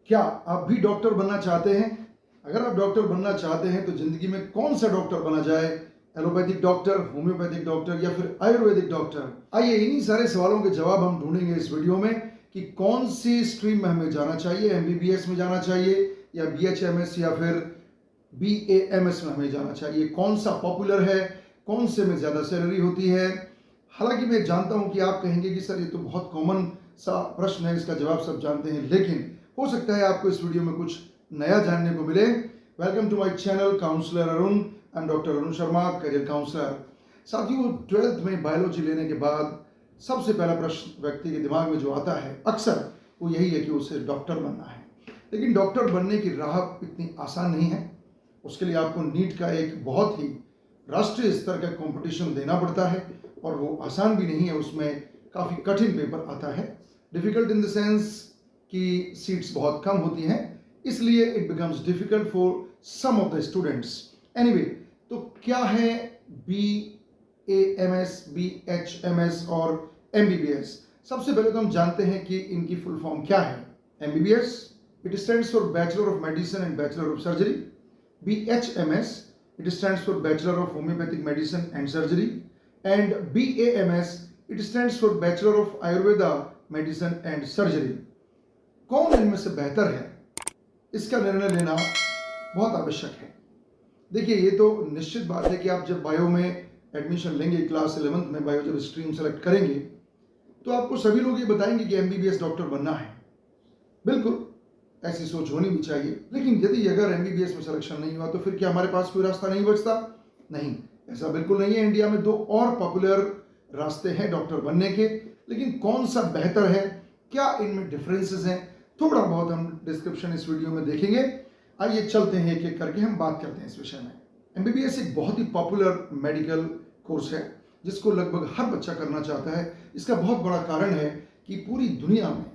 क्या आप भी डॉक्टर बनना चाहते हैं? अगर आप डॉक्टर बनना चाहते हैं तो जिंदगी में कौन सा डॉक्टर बना जाए? एलोपैथिक डॉक्टर, होम्योपैथिक डॉक्टर या फिर आयुर्वेदिक डॉक्टर? आइए इन्हीं सारे सवालों के जवाब हम ढूंढेंगे इस वीडियो में कि कौन सी स्ट्रीम में हमें जाना चाहिए। एमबीबीएस में जाना चाहिए या बीएचएमएस या फिर बीएएमएस में हमें जाना चाहिए? कौन सा पॉपुलर है, कौन से में ज़्यादा सैलरी होती है? हालांकि मैं जानता हूं कि आप कहेंगे कि सर ये तो बहुत कॉमन सा प्रश्न है, इसका जवाब सब जानते हैं, लेकिन हो सकता है आपको इस वीडियो में कुछ नया जानने को मिले। Welcome to my channel counsellor Arun. I am doctor Arun Sharma, career counsellor. साथियों, 12th में बायोलॉजी लेने के बाद सबसे पहला प्रश्न व्यक्ति के दिमाग में जो आता है अक्सर वो यही है कि उसे डॉक्टर बनना है। लेकिन डॉक्टर बनने की राह इतनी आसान नहीं है। उसके लिए आपको नीट का एक बहुत ही राष्ट्रीय स्तर का कंपटीशन देना पड़ता है और वो आसान भी नहीं है। उसमें काफ़ी कठिन पेपर आता है। डिफिकल्ट इन द सेंस कि सीट्स बहुत कम होती हैं, इसलिए it becomes difficult for some of the students. Anyway, तो क्या है बीएएमएस, बीएचएमएस और एमबीबीएस? सबसे पहले तो हम जानते हैं कि इनकी फुल फॉर्म क्या है। MBBS, it stands for bachelor of medicine and bachelor of surgery. BHMS, it stands for Bachelor of Homeopathic Medicine and Surgery, and BAMS, it stands for Bachelor of Ayurveda Medicine and Surgery. कौन इनमें से बेहतर है, इसका निर्णय लेना बहुत आवश्यक है। देखिए, ये तो निश्चित बात है कि आप जब बायो में एडमिशन लेंगे, क्लास 11th में बायो जब स्ट्रीम सेलेक्ट करेंगे, तो आपको सभी लोग ये बताएंगे कि एमबीबीएस डॉक्टर बनना है। बिल्कुल ऐसी सोच होनी भी चाहिए, लेकिन यदि अगर एमबीबीएस में सिलेक्शन नहीं हुआ तो फिर क्या हमारे पास कोई रास्ता नहीं बचता? नहीं, ऐसा बिल्कुल नहीं है। इंडिया में 2 और पॉपुलर रास्ते हैं डॉक्टर बनने के, लेकिन कौन सा बेहतर है, क्या इनमें डिफरेंसेस हैं, थोड़ा बहुत हम डिस्क्रिप्शन इस वीडियो में देखेंगे। आइए चलते हैं, एक एक करके हम बात करते हैं इस विषय में। एमबीबीएस एक बहुत ही पॉपुलर मेडिकल कोर्स है जिसको लगभग हर बच्चा करना चाहता है। इसका बहुत बड़ा कारण है कि पूरी दुनिया में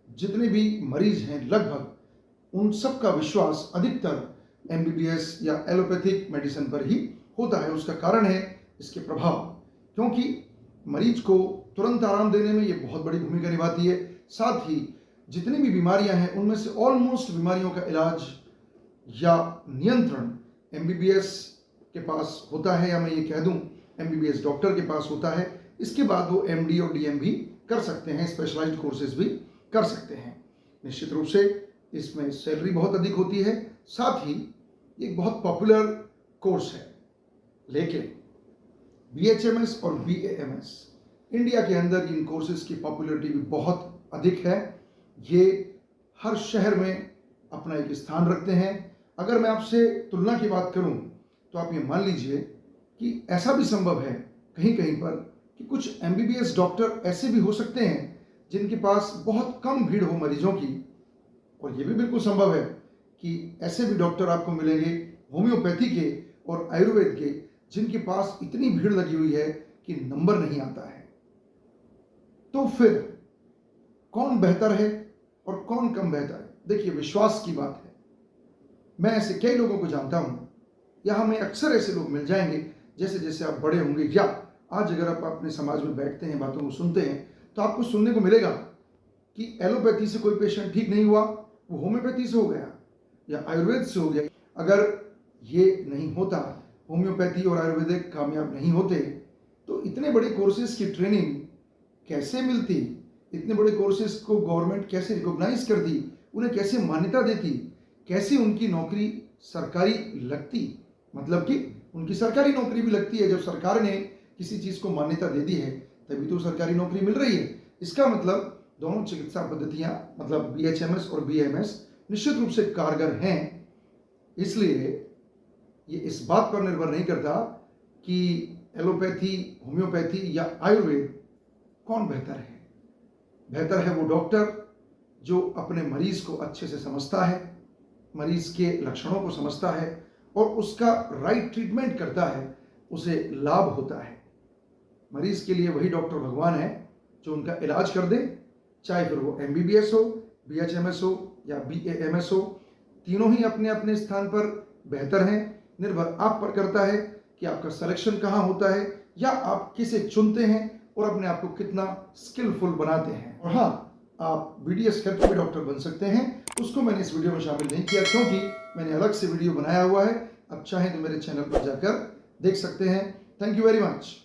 जितने भी मरीज हैं, लगभग उन सब का विश्वास अधिकतर एमबीबीएस या एलोपैथिक मेडिसिन पर ही होता है। उसका कारण है इसके प्रभाव, क्योंकि मरीज को तुरंत आराम देने में ये बहुत बड़ी भूमिका निभाती है। साथ ही जितनी भी बीमारियां हैं उनमें से ऑलमोस्ट बीमारियों का इलाज या नियंत्रण एमबीबीएस के पास होता है, या मैं ये कह दूं एमबीबीएस डॉक्टर के पास होता है। इसके बाद वो एमडी और डीएम भी कर सकते हैं, स्पेशलाइज्ड कोर्सेज भी कर सकते हैं। निश्चित रूप से इसमें सैलरी बहुत अधिक होती है, साथ ही एक बहुत पॉपुलर कोर्स है। लेकिन बीएचएमएस और बीएएमएस, इंडिया के अंदर इन कोर्सेज की पॉपुलैरिटी भी बहुत अधिक है। ये हर शहर में अपना एक स्थान रखते हैं। अगर मैं आपसे तुलना की बात करूं तो आप ये मान लीजिए कि ऐसा भी संभव है कहीं कहीं पर कि कुछ एमबीबीएस डॉक्टर ऐसे भी हो सकते हैं जिनके पास बहुत कम भीड़ हो मरीजों की, और ये भी बिल्कुल संभव है कि ऐसे भी डॉक्टर आपको मिलेंगे होम्योपैथी के और आयुर्वेद के जिनके पास इतनी भीड़ लगी हुई है कि नंबर नहीं आता है। तो फिर कौन बेहतर है और कौन कम बेहतर है? देखिए, विश्वास की बात है। मैं ऐसे कई लोगों को जानता हूं, या हमें अक्सर ऐसे लोग मिल जाएंगे, जैसे जैसे आप बड़े होंगे या आज अगर आप अपने समाज में बैठते हैं, बातों को सुनते हैं, तो आपको सुनने को मिलेगा कि एलोपैथी से कोई पेशेंट ठीक नहीं हुआ, वो होम्योपैथी से हो गया या आयुर्वेद से हो गया। अगर ये नहीं होता, होम्योपैथी और आयुर्वेदिक कामयाब नहीं होते, तो इतने बड़े कोर्सेज की ट्रेनिंग कैसे मिलती? इतने बड़े कोर्सेज को गवर्नमेंट कैसे रिकॉग्नाइज करती? उन्हें कैसे मान्यता देती? कैसे उनकी नौकरी सरकारी लगती? मतलब कि उनकी सरकारी नौकरी भी लगती है। जब सरकार ने किसी चीज़ को मान्यता दे दी है तभी तो सरकारी नौकरी मिल रही है। इसका मतलब दोनों चिकित्सा पद्धतियां, मतलब बीएचएमएस और बीएमएस, निश्चित रूप से कारगर हैं। इसलिए ये इस बात पर निर्भर नहीं करता कि एलोपैथी, होम्योपैथी या आयुर्वेद कौन बेहतर है। बेहतर है वो डॉक्टर जो अपने मरीज को अच्छे से समझता है, मरीज के लक्षणों को समझता है और उसका राइट ट्रीटमेंट करता है, उसे लाभ होता है। मरीज के लिए वही डॉक्टर भगवान है जो उनका इलाज कर दे, चाहे फिर वो एमबीबीएस हो, बीएचएमएस हो या बीएएमएस हो। तीनों ही अपने अपने स्थान पर बेहतर हैं। निर्भर आप पर करता है कि आपका सिलेक्शन कहाँ होता है या आप किसे चुनते हैं और अपने आप को कितना स्किलफुल बनाते हैं। और हाँ, आप BDS करके भी डॉक्टर बन सकते हैं। उसको मैंने इस वीडियो में शामिल नहीं किया क्योंकि मैंने अलग से वीडियो बनाया हुआ है। आप चाहें तो मेरे चैनल पर जाकर देख सकते हैं। Thank you very much.